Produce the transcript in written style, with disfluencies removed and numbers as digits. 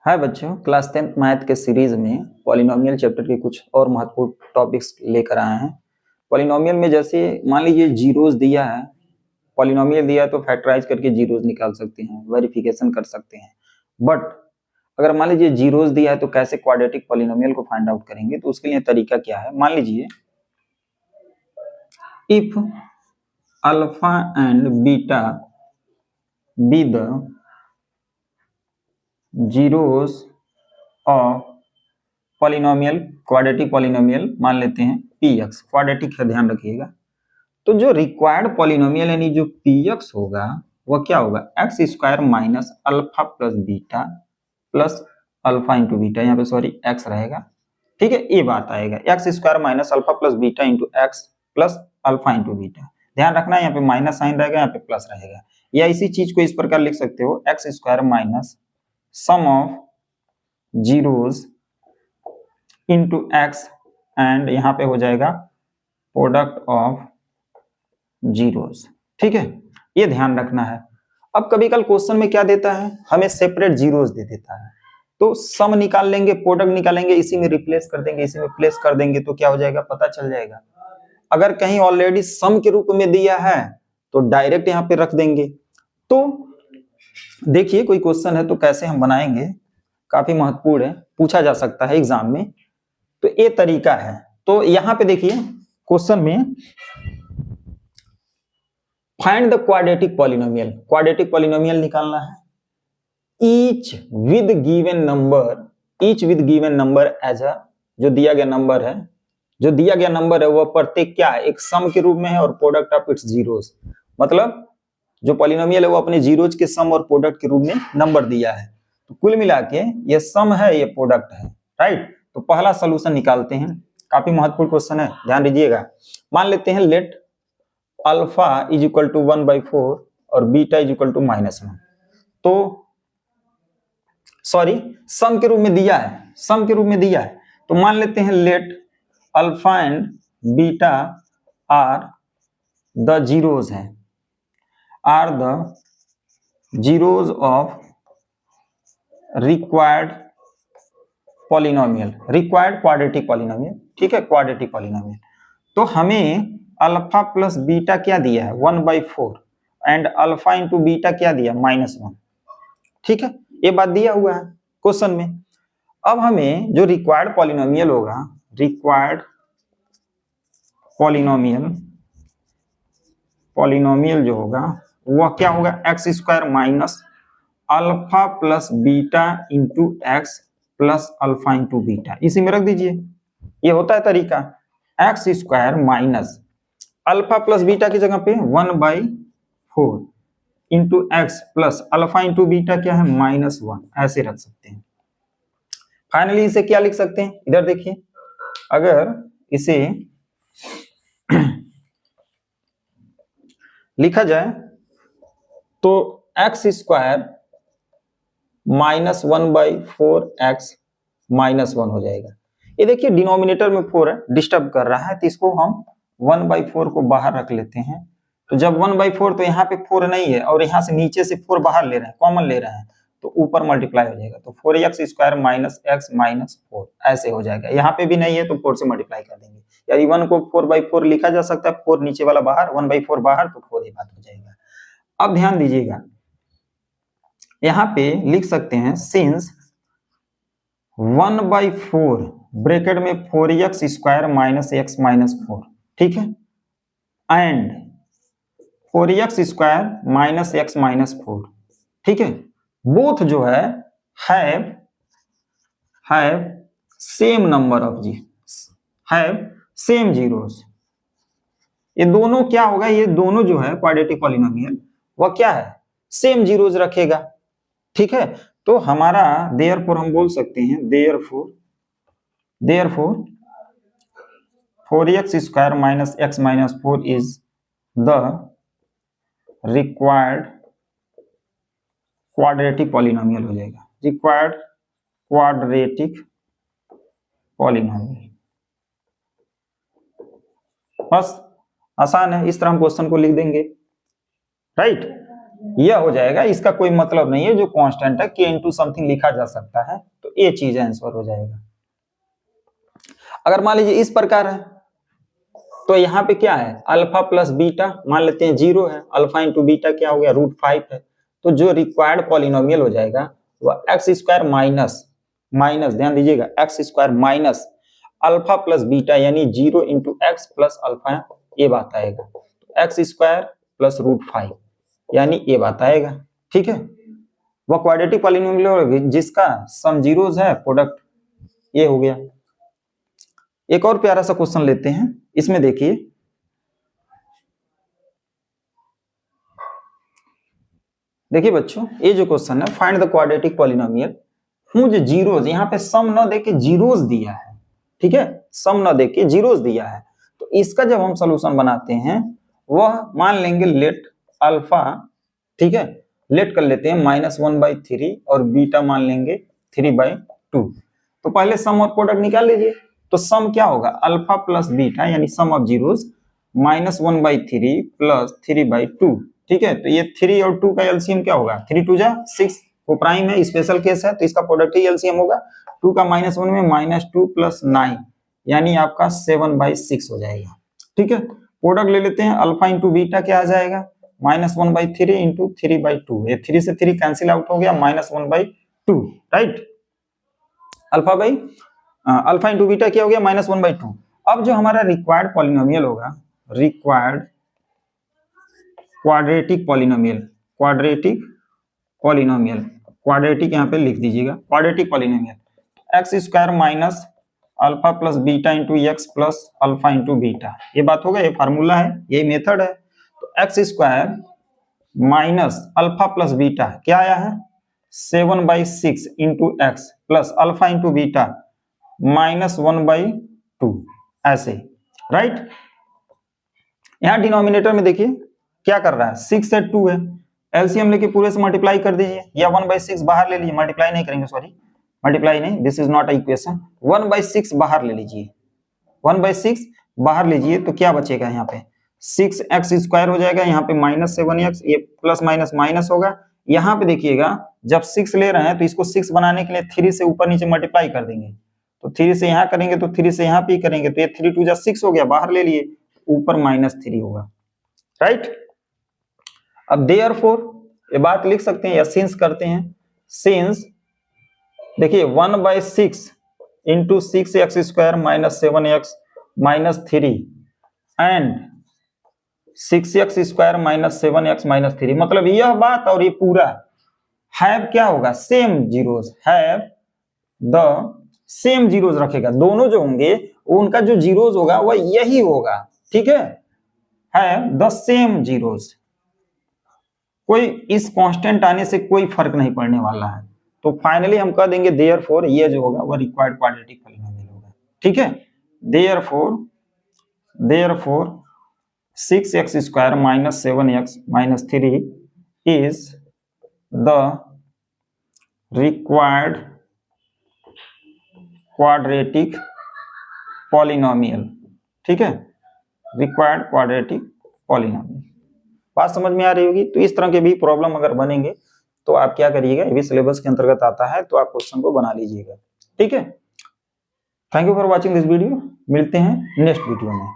हाय बच्चों, class 10th math के series में पॉलिनोमियल चैप्टर के कुछ और महत्वपूर्ण टॉपिक्स लेकर आए हैं। पॉलिनोमियल में जैसे मान लीजिए जीरोस दिया है, पॉलिनोमियल दिया है तो फैक्टराइज करके जीरोस निकाल सकते हैं, वेरिफिकेशन कर सकते हैं। बट अगर मान लीजिए जीरोस दिया है तो कैसे क्वाड्रेटिक पॉलिनोमियल को फाइंड आउट करेंगे, तो उसके लिए तरीका क्या है। मान लीजिए if alpha and beta be the zeros of polynomial, quadratic polynomial मान लेते हैं px, क्वाड्रेटिक है ध्यान रखिएगा। तो जो रिक्वायर्ड पॉलिनोमियल यानी जो px होगा वह क्या होगा, x square minus alpha plus beta plus alpha into beta, यहाँ पे सॉरी एक्स रहेगा, ठीक है। ये बात आएगा x square minus alpha plus beta into x plus alpha into beta. ध्यान रखना यहाँ पे माइनस साइन रहेगा, यहाँ पे प्लस रहेगा। या इसी चीज को इस प्रकार लिख सकते हो, x square minus sum of zeros into x and यहाँ पे हो जाएगा प्रोडक्ट ऑफ जीरोस, ठीक है। ये ध्यान रखना है। अब कभी कल क्वेश्चन में क्या देता है, हमें सेपरेट जीरोस दे देता है, तो सम निकाल लेंगे, प्रोडक्ट निकालेंगे, इसी में रिप्लेस कर देंगे, इसी में प्लेस कर देंगे, तो क्या हो जाएगा पता चल जाएगा। अगर कहीं ऑलरेडी सम के रूप में दिया है तो डायरेक्ट यहाँ पे रख देंगे। तो देखिए कोई क्वेश्चन है तो कैसे हम बनाएंगे, काफी महत्वपूर्ण है, पूछा जा सकता है एग्जाम में, तो ये तरीका है। तो यहां पे देखिए क्वेश्चन में find the quadratic polynomial, quadratic polynomial निकालना है। Each with given number, each with given number as a, जो दिया गया नंबर है, जो दिया गया नंबर है वह प्रत्येक क्या है, एक सम के रूप में है और प्रोडक्ट ऑफ इट्स जीरोस, मतलब जो पॉलिनोमियल है वो अपने जीरोज के सम और प्रोडक्ट के रूप में नंबर दिया है। तो कुल मिला के ये सम है, ये प्रोडक्ट है, राइट। तो पहला सॉल्यूशन निकालते हैं, काफी महत्वपूर्ण क्वेश्चन है, ध्यान दीजिएगा। मान लेते हैं let alpha is equal to 1/4 और बीटा इज इक्वल टू -1। तो सॉरी सम के रूप में दिया है, सम के रूप में दिया है, तो मान लेते हैं let alpha and beta are the zeros हैं, are the zeros of required polynomial, required quadratic polynomial, ठीक है, क्वाड्रेटिक पॉलिनोमियल। तो हमें अल्फा प्लस बीटा क्या दिया है 1/4 एंड अल्फा इंटू बीटा क्या दिया -1, ठीक है, ये बात दिया हुआ है क्वेश्चन में। अब हमें जो रिक्वायर्ड पॉलिनोमियल होगा, रिक्वायर्ड पॉलिनोमियल, पॉलिनोमियल जो होगा वह क्या होगा, x square minus alpha plus beta into x plus alpha into beta, इसी में रख दीजिए। ये होता है तरीका, x square minus alpha plus beta की जगह पे 1/4 into x plus alpha into beta क्या है -1, ऐसे रख सकते हैं। फाइनली इसे क्या लिख सकते हैं, इधर देखिए, अगर इसे लिखा जाए तो एक्स स्क्वायर माइनस 1/4 एक्स -1 हो जाएगा। ये देखिए डिनोमिनेटर में 4 है, डिस्टर्ब कर रहा है, तो इसको हम 1/4 को बाहर रख लेते हैं। तो जब 1/4 तो यहाँ पे 4 नहीं है और यहाँ से नीचे से 4 बाहर ले रहे हैं, कॉमन ले रहे हैं, तो ऊपर मल्टीप्लाई हो जाएगा, तो 4x square minus x minus 4 ऐसे हो जाएगा। यहाँ पे भी नहीं है तो 4 से मल्टीप्लाई कर देंगे, यानी 1 को 4/4 लिखा जा सकता है, 4 नीचे वाला बाहर, 1/4 बाहर, तो 4 ही बात हो जाएगा। अब ध्यान दीजिएगा, यहाँ पे लिख सकते हैं सिंस 1/4 ब्रैकेट में 4x square minus x minus 4, ठीक है, and 4x square minus x minus 4, ठीक है, बोथ जो है हैव सेम नंबर ऑफ जी, हैव सेम जीरोस। ये दोनों क्या होगा, ये दोनों जो है क्वाड्रेटिक पॉलिनोमियल वह क्या है, सेम जीरोस रखेगा, ठीक है। तो हमारा देयरफॉर हम बोल सकते हैं, therefore 4x square minus x minus 4 is the required quadratic polynomial हो जाएगा, रिक्वायर्ड क्वाड्रेटिक पॉलिनोमियल। बस आसान है, इस तरह हम क्वेश्चन को लिख देंगे, राइट। यह हो जाएगा, इसका कोई मतलब नहीं है, जो कांस्टेंट है k इंटू समथिंग लिखा जा सकता है, तो ये चीज आंसर हो जाएगा। अगर मान लीजिए इस प्रकार है तो यहाँ पे क्या है, अल्फा प्लस बीटा मान लेते हैं 0 है, अल्फा इंटू बीटा क्या हो गया √5 है, तो जो रिक्वायर्ड पॉलिनोमियल हो जाएगा वह एक्स स्क्वायर माइनस ध्यान दीजिएगा x square minus alpha plus beta यानी 0 इंटू एक्स प्लस अल्फा, ये बात आएगा, एक्स स्क्वायर प्लस √5 यानी ये बात आएगा। ठीक है, वह क्वाड्रेटिक पॉलिनोमियल जिसका सम जीरोस है, प्रोडक्ट ये हो गया। एक और प्यारा सा क्वेश्चन लेते हैं, इसमें देखिए बच्चों, ये जो क्वेश्चन है find the quadratic polynomial whose zeros, यहाँ पे सम न देके जीरोस दिया है, ठीक है, सम न देके जीरोस दिया है, तो इसका जब हम सॉल्यूशन बनाते हैं वह मान लेंगे लेट अल्फा, ठीक है, लेट कर लेते हैं -1/3 और बीटा मान लेंगे 3/2। तो पहले सम और प्रोडक्ट निकाल लीजिए, तो सम क्या होगा अल्फा प्लस बीटा यानी सम ऑफ जीरोस -1/3 प्लस 3/2, ठीक है, तो ये 3 और 2 का एलसीएम क्या होगा 3 2 जा 6, वो प्राइम है, स्पेशल केस है, तो इसका प्रोडक्ट ही एलसीएम होगा, 2 का -1 में -2 प्लस 9 यानी आपका 7/6 हो जाएगा। ठीक है, प्रोडक्ट ले लेते हैं, अल्फा इंटू बीटा क्या आ जाएगा -1/3 इंटू 3/2, ये 3 से 3 कैंसिल आउट हो गया -1/2, राइट, अल्फा इंटू बीटा क्या हो गया -1/2। अब जो हमारा रिक्वायर्ड पॉलिनोमियल होगा, रिक्वायर्ड क्वाड्रेटिक पॉलिनोमियल यहाँ पे लिख दीजिएगा, quadratic polynomial x square minus alpha plus beta into x plus alpha into beta, ये बात होगा, ये फार्मूला है, यही मेथड है। तो x square minus alpha plus beta क्या आया है 7/6 into x plus alpha into beta -1/2, ऐसे, राइट। यहां डिनोमिनेटर में देखिए क्या कर रहा है 6 से 2 है, एलसीएम लेके पूरे से मल्टीप्लाई कर दीजिए, या 1/6 बाहर ले लीजिए, मल्टीप्लाई नहीं करेंगे, सॉरी मल्टीप्लाई नहीं, this is not a equation, 1/6 बाहर ले लीजिए, 1/6 बाहर लीजिए तो क्या बचेगा यहाँ पे 6x स्क्वायर हो जाएगा, यहाँ पे -7x, ये प्लस माइनस माइनस होगा, यहाँ पे देखिएगा जब 6 ले रहे हैं तो इसको 6 बनाने के लिए 3 से ऊपर नीचे मल्टीप्लाई कर देंगे, तो 3 से यहाँ करेंगे तो 3 से यहाँ पे करेंगे, तो ये 3 2 जा 6 हो गया, बाहर ले लिए, ऊपर -3 होगा, राइट। अब देयरफॉर ये बात लिख सकते हैं या सिंस करते हैं, सिंस देखिए 1/6 into 6x square -7x -3 and 6x square -7x -3, मतलब यह बात और ये पूरा हैव क्या होगा same zeros, have the same zeros रखेगा, दोनों जो होंगे उनका जो जीरोस होगा वह यही होगा, ठीक है, हैव द सेम जीरोस, कोई इस कांस्टेंट आने से कोई फर्क नहीं पड़ने वाला है। तो फाइनली हम कह देंगे देयरफॉर ये जो होगा वो रिक्वायर्ड क्वाड्रेटिक पॉलिनोमियल होगा, ठीक है, therefore 6x square -7x -3 is the required quadratic polynomial, ठीक है, रिक्वायर्ड क्वाड्रेटिक पॉलिनोमियल। बात समझ में आ रही होगी। तो इस तरह के भी प्रॉब्लम अगर बनेंगे तो आप क्या करिएगा, ये भी सिलेबस के अंतर्गत आता है, तो आप क्वेश्चन को बना लीजिएगा, ठीक है। Thank you for watching this video, मिलते हैं नेक्स्ट वीडियो में।